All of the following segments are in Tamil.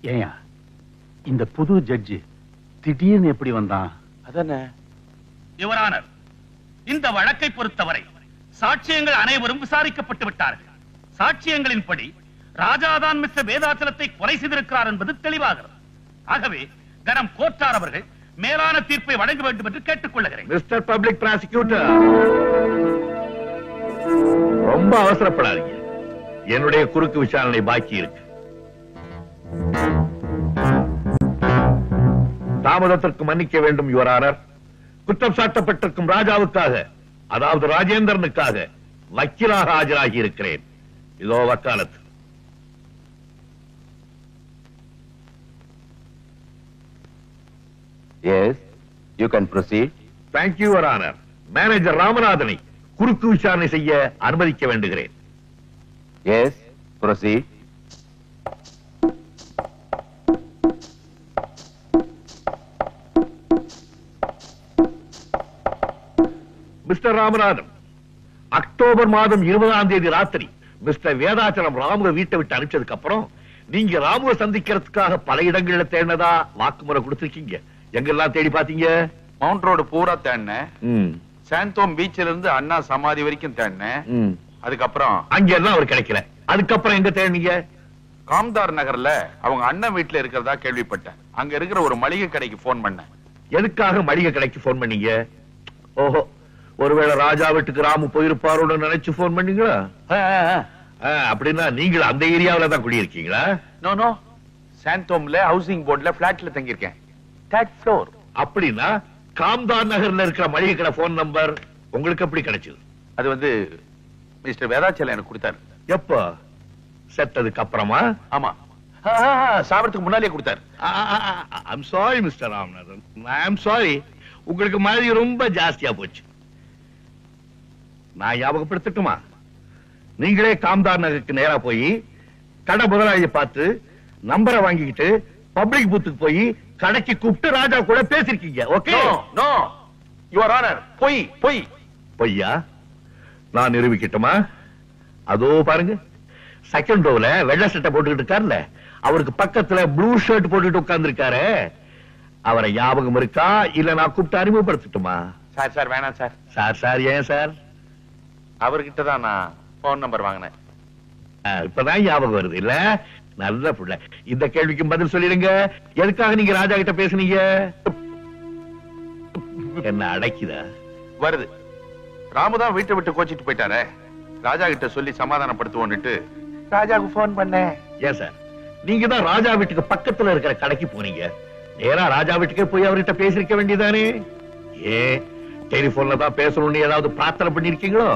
ஏயா இந்த புது ஜட்ஜி திடீர்னு எப்படி வந்தான்? அதானே யுவர் ஆனர், இந்த வழக்கை பொறுத்தவரை சாட்சியங்கள் அனைவரும் விசாரிக்கப்பட்டு விட்டார்கள். சாட்சியங்களின்படி ராஜாதான் மிஸ்டர் வேதாச்சலத்தை கொலை செய்திருக்கிறார் என்பது தெளிவாகிறது. ஆகவே கனம் கோட்டார் அவர்கள் மேலான தீர்ப்பை வழங்க வேண்டும் என்று கேட்டுக் கொள்கிறேன். மிஸ்டர் பப்ளிக் பிராசிக்யூட்டர், ரொம்ப அவசரப்படாதீங்க. என்னுடைய குறுக்கு விசாரணை பாக்கி இருக்கு. தாமதத்திற்கு மன்னிக்க வேண்டும் யுவர் ஆனர். குற்றம் சாட்டப்பட்டிருக்கும் ராஜாவுக்காக, அதாவது ராஜேந்திரனுக்காக வக்கீலாக ஆஜராகி இருக்கிறேன். இதோ வக்காலத்து. Yes, you can proceed. Thank you, Your Honor. Manager ராமநாதனை குறுக்கு விசாரணை செய்ய அனுமதிக்க வேண்டுகிறேன். Yes, proceed. Mister Ramanathan, October மாதம் 20ஆம் தேதி ராத்திரி மிஸ்டர் வேதாச்சலம் ராமுவ வீட்டை விட்டு அனுப்பிச்சதுக்கு அப்புறம் நீங்க ராமுவ சந்திக்கிறதுக்காக பல இடங்கள்ல தேடினதா வாக்குமூலம் கொடுத்திருக்கீங்க. எங்கெல்லாம் தேடி பாத்தீங்க? மவுண்ட் ரோடு பூரா தேடினேன். சாந்தோம் பீச்சில இருந்து அண்ணா சமாதி வரைக்கும் தேடினேன். அதுக்கப்புறம் அங்க எல்லாம் அவர் கிடைக்கல. அதுக்கப்புறம் எங்க தேடினீங்க? காம்தார் நகர்ல அவங்க அண்ணன் வீட்டுல இருக்கிறதா கேள்விப்பட்டேன். அங்க இருக்கிற ஒரு மளிகை கடைக்கு போன் பண்ணேன். எதுக்காக மளிகை கடைக்கு போன் பண்ணீங்க? ஓஹோ, ஒருவேளை ராஜா வீட்டுக்கு ராமு போயிருப்பாரோன்னு நினைச்சு போன் பண்ணீங்களா? அப்படின்னா நீங்கள் அந்த ஏரியாவில தான் குடியிருக்கீங்களா? நோ நோ, சாந்தோம்ல ஹவுசிங் போர்டுல பிளாட்ல தங்கியிருக்கேன். Third floor. அப்படின்னா காம்தார் நகர்ல இருக்கிற மளிகை கடை போன் நம்பர் உங்களுக்கு எப்படி கிடைச்சது? அது வந்து மிஸ்டர் வேதாச்சலம் எனக்கு கொடுத்தாரு. எப்போ? செத்ததுக்கு அப்புறமா? ஆமா, சாவறதுக்கு முன்னாலே கொடுத்தாரு. I'm sorry mister Ramanathan, I'm sorry. உங்களுக்கு மாதிரி ரொம்ப ஜாஸ்தியா போச்சு. நான் ஞாபகப்படுத்தட்டுமா? நீங்களே காம்தார் நகருக்கு நேரா போய் கடை முதலாளியை பார்த்து நம்பரை வாங்கிக்கிட்டு பப்ளிக் பூத்துக்கு போய் கடைக்கு கூப்பிட்டு ராஜா கூட பேசிருக்கீங்க. ஓகே? நோ யுவர் ஆனர், பொய் பொய். பொய்யா? நான் நிரூபிக்கட்டுமா? அதோ பாருங்க, செகண்ட் ரோல வெள்ளை சட்டை போட்டுக்கிட்டு இருக்காருல்ல, அவருக்கு பக்கத்துல ப்ளூ ஷர்ட் போட்டுட்டு உட்கார்ந்து இருக்காரு. அவரை ஞாபகம் இருக்கா? இல்ல நான் கூப்பிட்டு அறிமுகப்படுத்தட்டுமா? சார் சார் வேணாம் சார். சார் சார் ஏன் சார்? அவர்கிட்ட தான் நான் போன் நம்பர் வாங்கினேன். இப்பதான் ஞாபகம் வருது இல்ல? நல்ல புள்ள. இந்த கேள்விக்கும் பதில் சொல்லிடுங்க. எதுக்காக நீங்க ராஜா கிட்ட பேசுனீங்க? என்ன அடைக்குதா? வருது. ராமுதான் வீட்டை விட்டு கோச்சிட்டு போயிட்டாரே, ராஜா கிட்ட சொல்லி சமாதானப்படுத்துவோன்னுட்டு ராஜாவுக்கு போன் பண்ணேன். ஏன் சார், நீங்க தான் ராஜா வீட்டுக்கு பக்கத்துல இருக்கிற கடைக்கு போனீங்க. நேரா ராஜா வீட்டுக்கே போய் அவர்கிட்ட பேசிருக்க வேண்டியதானே? ஏன் டெலிபோன்ல தான் பேசணும்னு ஏதாவது பிரார்த்தனை பண்ணிருக்கீங்களோ?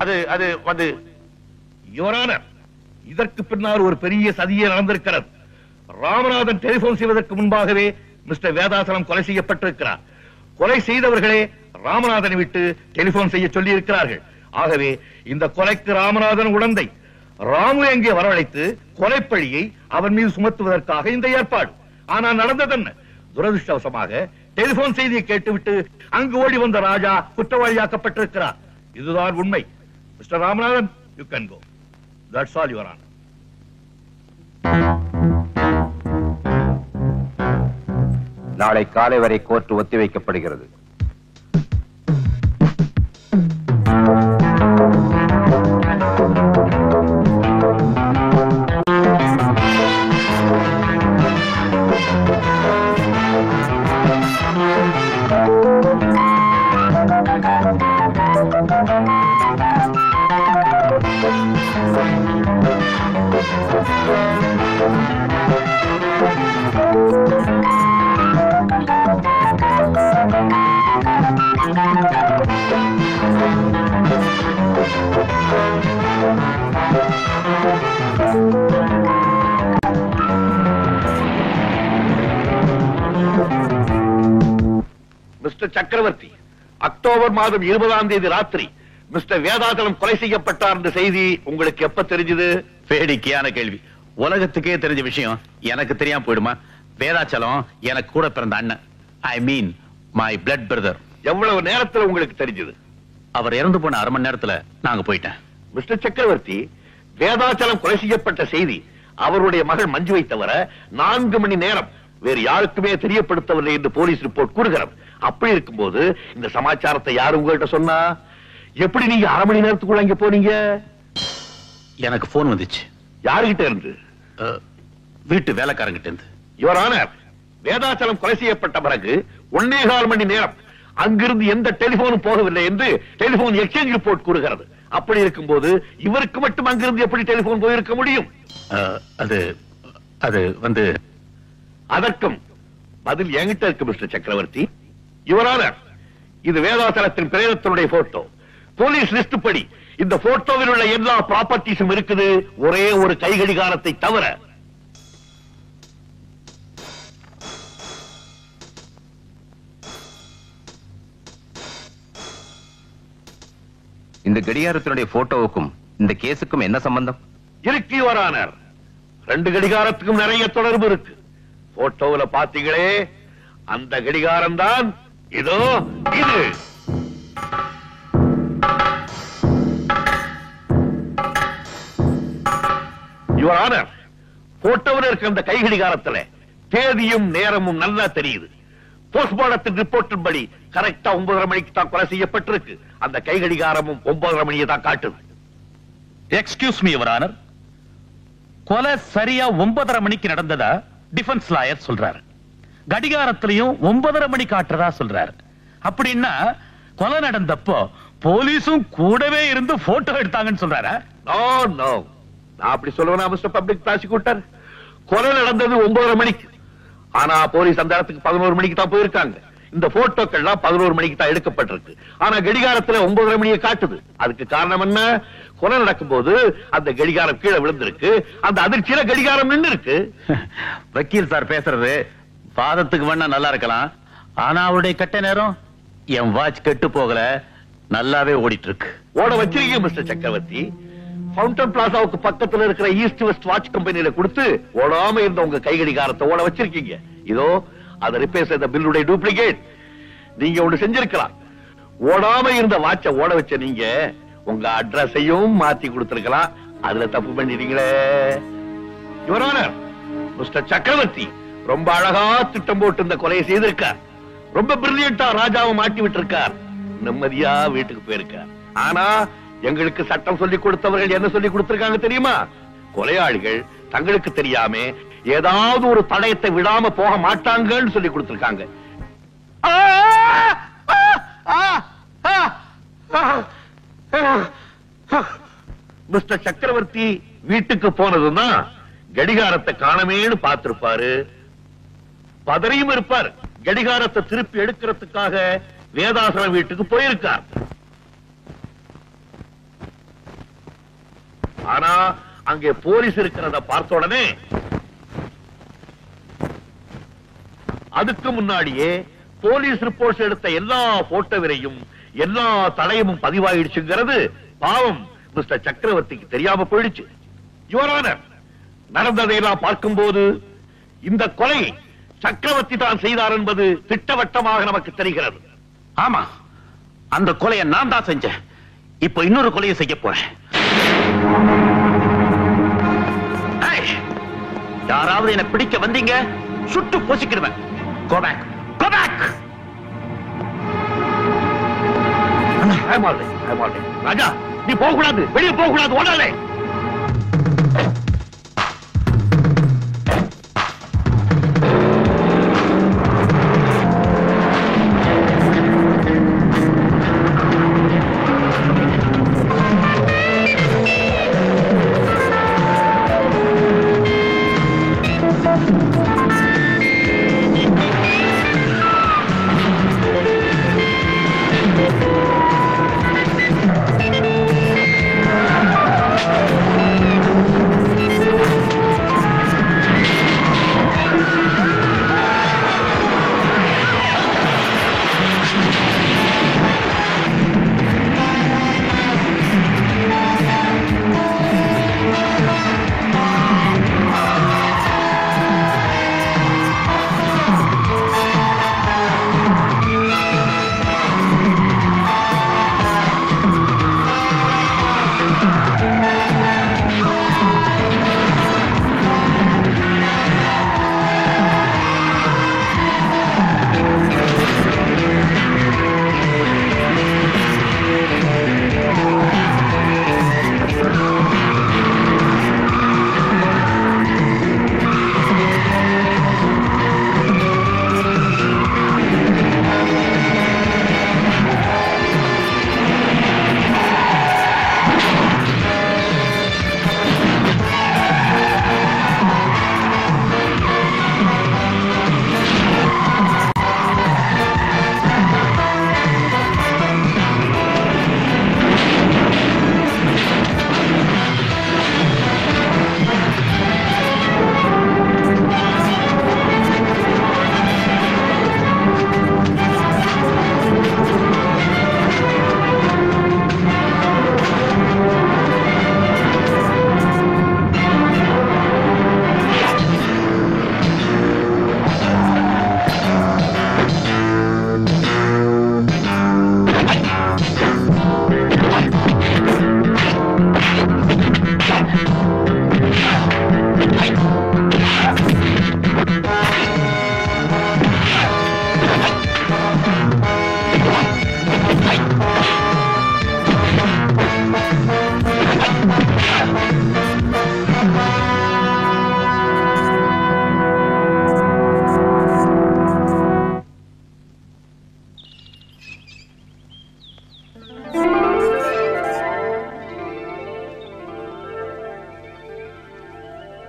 அது அது வந்து யுவர் ஆனர், இதற்கு பின்னால் ஒரு பெரிய சதியே நடந்திருக்கிறது. ராமநாதன் டெலிபோன் செய்வதற்கு முன்பாகவே மிஸ்டர் வேதாசலம் கொலை செய்யப்பட்டிருக்கிறார். கொலை செய்தவர்களே ராமநாதனை விட்டு டெலிபோன் செய்ய சொல்லி இருக்கிறார்கள். ஆகவே இந்த கொலைக்கு ராமநாதன் உடந்தை. ராமு எங்கே வரவழைத்து கொலைப்பழியை அவன் மீது சுமத்துவதற்காக இந்த ஏற்பாடு. ஆனால் நடந்தது என்ன? துரதிருஷ்டவசமாக டெலிபோன் செய்தியை கேட்டுவிட்டு அங்கு ஓடி வந்த ராஜா குற்றவாளியாக்கப்பட்டிருக்கிறார். இதுதான் உண்மை. Mister Ramanathan, you can go. That's all your honour. நாளை காலை வரை கோர்ட் ஒத்திவைக்கப்படுகிறது. மிஸ்டர் சக்கரவர்த்தி, அக்டோபர் மாதம் 20ஆம் தேதி ராத்திரி மிஸ்டர் வேதாச்சலம் கொலை செய்யப்பட்டார் என்ற செய்தி உங்களுக்கு எப்ப தெரிஞ்சது? வேடிக்கையான கேள்வி. உலகத்துக்கே தெரிஞ்ச விஷயம் எனக்கு தெரியாம போயிடுமா? வேதாச்சலம் எனக்கு கூட பிறந்த அண்ணன். ஐ மீன் மை பிளட் பிரதர். எவ்வளவு நேரத்தில் உங்களுக்கு தெரிஞ்சது? அவர் இறந்து போன 1/2 மணி நேரத்துல நாங்க போயிட்டேன். மிஸ்டர் சக்கரவர்த்தி, வேதாச்சலம் கொலை செய்யப்பட்ட செய்தி அவருடைய மகள் மஞ்சுவை தவிர 4 மணி நேரம் வேறு யாருக்குமே தெரியப்படுத்தவில்லை என்று போலீஸ் ரிப்போர்ட் கூறுகிறது. அப்படி இருக்கும்போது இந்த சமாச்சாரத்தை யாரு உங்கள்கிட்ட சொன்னா? எப்படி நீங்க 1/2 மணி நேரத்துக்குள்ள அங்க போனீங்க? எனக்கு போன் வந்துச்சு. யாருகிட்ட இருந்து? வீட்டு வேலைக்காரங்கிட்ட இருந்து. யுவர் ஆனர், வேதாச்சலம் கொலை செய்யப்பட்ட பிறகு 1.25 மணி நேரம் அங்கிருந்து எந்த டெலிபோனும் போகவில்லை என்று டெலிபோன் எக்ஸ்சேஞ்ச் ரிப்போர்ட் கூறுகிறது. அப்படி இருக்கும்போது இவருக்கு மட்டும் அங்கிருந்து எப்படி டெலிபோன் போயிருக்க முடியும்? அது வந்து அதற்கும் பதில் என்கிட்ட இருக்கு மிஸ்டர் சக்கரவர்த்தி. யுவர் ஆனர், இது வேதாச்சலத்தின் பிரேதத்தினுடைய போட்டோ. போலீஸ் லிஸ்ட் படி இந்த போட்டோவில் உள்ள எல்லா ப்ராப்பர்ட்டிஸும் இருக்குது, ஒரே ஒரு கைகடிகாரத்தை தவிர. இந்த கடிகாரத்தினுடைய போட்டோவுக்கும் இந்த கேஸுக்கும் என்ன சம்பந்தம்? இருக்கு யுவர் ஆனர். 2 கடிகாரத்துக்கும் நிறைய தொடர்பு இருக்கு. போட்டோவில் பாத்தீங்களே, அந்த கடிகாரம் தான் இதோ இது. யுவர் ஆனர், போட்டோவில் இருக்க அந்த கை கடிகாரத்துல தேதியும் நேரமும் நல்லா தெரியுது. போஸ்ட்மார்டத்தின் ரிப்போர்ட்டின் படி கரெக்டா 9:30 மணிக்கு தான் கொலை செய்யப்பட்டிருக்கு. அந்த கை கடிகாரமும் 9:30 மணியை தான் காட்டுது. எக்ஸ்கியூஸ் மீ யுவர் ஆனர், கொலை சரியா 9:30 மணிக்கு நடந்ததா டிஃபென்ஸ் லாயர் சொல்றாரு. கடிகாரத்திலையும் 9:30 மணி காட்டுறதா சொல்றாரு. அப்படின்னா கொலை நடந்தப்போ போலீஸும் கூடவே இருந்து போட்டோ எடுத்தாங்கன்னு சொல்றாரா? நோ நோ, நான் அப்படி சொல்லுவேனா மிஸ்டர் பப்ளிக் ப்ராசிக்யூட்டர்? கொலை நடந்தது 9:30 மணிக்கு. ஆனா போலீஸ் அந்த இடத்துக்கு 11 மணிக்கு தான் போயிருக்காங்க. இந்த போட்டோக்கள்லாம் 11 மணிக்கு தான் எடுக்கப்பட்டிருக்கு. ஆனா கடிகாரத்துல 9:30 மணியை காட்டுது. அதுக்கு காரணம் என்ன? கொலை நடக்கும் போது அந்த கடிகாரம் கீழே விழுந்திருக்கு. அந்த அதிர்ச்சியில கடிகாரம் நின்று இருக்கு. வக்கீல் சார் பேசுறது வாதத்துக்கு வேணா நல்லா இருக்கலாம். ஆனா அவருடைய கட்ட நேரம் என் வாட்ச் கெட்டு போகல, நல்லாவே ஓடிட்டு இருக்கு. ஓட வச்சிருக்கீங்க மிஸ்டர் சக்கரவர்த்தி. ஃபவுண்டன் பிளாசாவுக்கு பக்கத்துல இருக்கிற ஈஸ்ட் வெஸ்ட் வாட்ச் கம்பெனியில கொடுத்து ஓடாம இருந்த உங்க கை கடிகாரத்தை ஓட வச்சிருக்கீங்க. இதோ அதை ரிப்பேர் செய்த பில்லுடைய டூப்ளிகேட். நீங்க ஒண்ணு செஞ்சிருக்கலாம். ஓடாம இருந்த வாட்சை ஓட வச்ச நீங்க உங்க அட்ரஸையும் மாத்தி கொடுத்திருக்கலாம். அதுல தப்பு பண்ணிட்டீங்களே. யுவர் ஆனர், மிஸ்டர் சக்கரவர்த்தி ரொம்ப அழகா திட்டம் போட்டு இந்த கொலையை செய்திருக்கார். ரொம்ப பிரில்லியண்டா ராஜாவை மாட்டி விட்டிருக்கார். நிம்மதியா வீட்டுக்கு போயிருக்கார். ஆனா எங்களுக்கு சட்டம் சொல்லி கொடுத்தவர்கள் என்ன சொல்லி கொடுத்திருக்காங்க தெரியுமா? கொலையாளிகள் தங்களுக்கு தெரியாம ஏதாவது ஒரு தடயத்தை விடாம போக மாட்டாங்கன்னு சொல்லி கொடுத்திருக்காங்க. மிஸ்டர் சக்கரவர்த்தி வீட்டுக்கு போனதுதான் கடிகாரத்தை காணமேன்னு பார்த்திருப்பாரு. பதறியும் இருப்பார். கடிகாரத்தை திருப்பி எடுக்கிறதுக்காக வேதாசலம் வீட்டுக்கு போயிருக்கார். ஆனா அங்கே போலீஸ் இருக்கிறத பார்த்த உடனே அதுக்கு முன்னாடியே போலீஸ் ரிப்போர்ட்ஸ் எடுத்த எல்லா போட்டோவிலையும் எல்லா தடயமும் பதிவாயிடுச்சுங்கிறது பாவம் மிஸ்டர் சக்கரவர்த்திக்கு தெரியாம போயிடுச்சு. யுவர் ஆனர், நடந்ததையெல்லாம் பார்க்கும்போது இந்த கொலை சக்கரவர்த்தி தான் செய்தார் என்பது திட்டவட்டமாக நமக்கு தெரிகிறது. ஆமா, அந்த கொலையை நான் தான் செஞ்சேன். இப்ப இன்னொரு கொலையை செய்ய போறேன். யாராவது என்ன பிடிக்க வந்தீங்க, சுட்டு போசிக்கிடுவேன். Go back. Go back. I'm all right. ராஜா, நீ போக கூடாது, வெளியே போக கூடாது, ஓடாதே.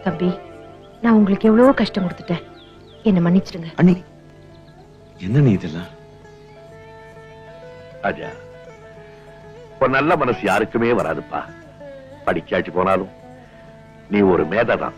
தம்பி, நான் உங்களுக்கு எவ்வளவோ கஷ்டம் கொடுத்துட்டேன். என்ன மன்னிச்சிடுங்க. அண்ணி, என்ன நீ இதெல்லாம்? ராஜா, ஒரு நல்ல மனசு யாருக்குமே வராதுப்பா. படிக்காச்சு போனாலும் நீ ஒரு மேதைதான்.